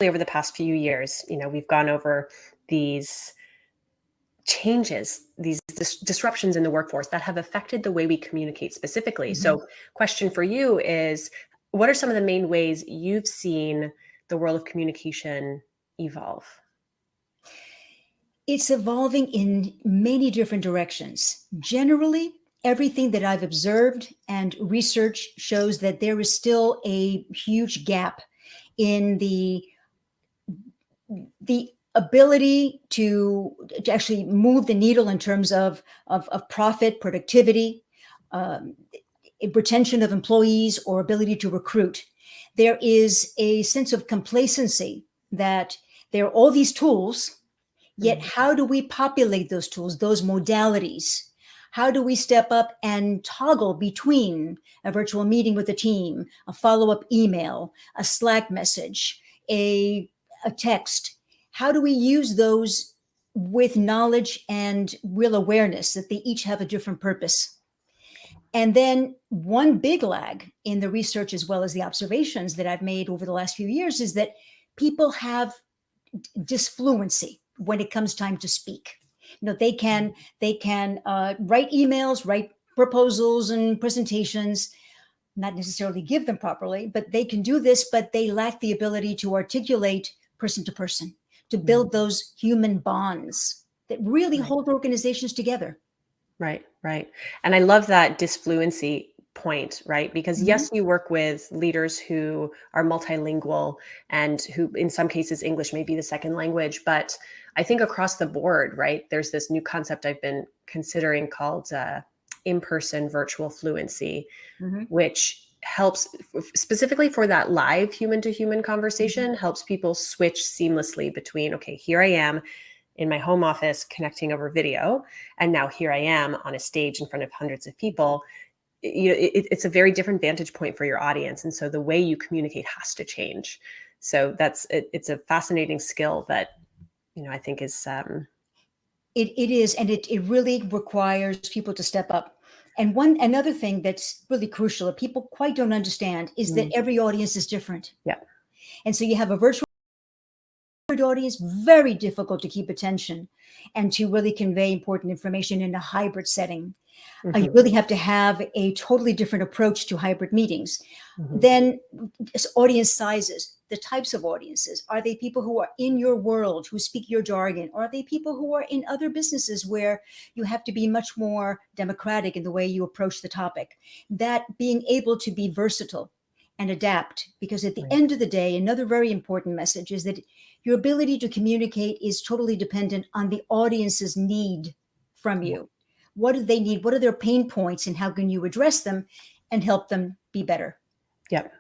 over the past few years, we've gone over these changes, these disruptions in the workforce that have affected the way we communicate specifically. So, question for you is, what are some of the main ways you've seen the world of communication evolve? It's evolving in many different directions. Generally, everything that I've observed and research shows that there is still a huge gap in the ability to actually move the needle in terms of profit, productivity, retention of employees, or ability to recruit. There is a sense of complacency that there are all these tools, yet how do we populate those tools, those modalities? How do we step up and toggle between a virtual meeting with a team, a follow-up email, a Slack message, a text? How do we use those with knowledge and real awareness that they each have a different purpose? And then one big lag in the research, as well as the observations that I've made over the last few years, is that people have disfluency when it comes time to speak. They can write emails, write proposals and presentations, not necessarily give them properly, but they can do this, but they lack the ability to articulate person to person, to build those human bonds that really hold organizations together. Right. And I love that disfluency point, right? Because yes, you work with leaders who are multilingual and who, in some cases, English may be the second language. But I think across the board, right, there's this new concept I've been considering called in-person virtual fluency, which helps specifically for that live human to human conversation, helps people switch seamlessly between, okay, here I am in my home office connecting over video, and now here I am on a stage in front of hundreds of people. It's a very different vantage point for your audience, and so the way you communicate has to change. So it's a fascinating skill that I think is it is, and it really requires people to step up. And another thing that's really crucial that people quite don't understand is that every audience is different. Yeah. And so you have a virtual audience, very difficult to keep attention and to really convey important information in a hybrid setting. You really have to have a totally different approach to hybrid meetings. Then audience sizes, the types of audiences. Are they people who are in your world, who speak your jargon? Or are they people who are in other businesses where you have to be much more democratic in the way you approach the topic? That being able to be versatile and adapt, because at the end of the day, another very important message is that your ability to communicate is totally dependent on the audience's need from you. What do they need? What are their pain points, and how can you address them and help them be better? Yep.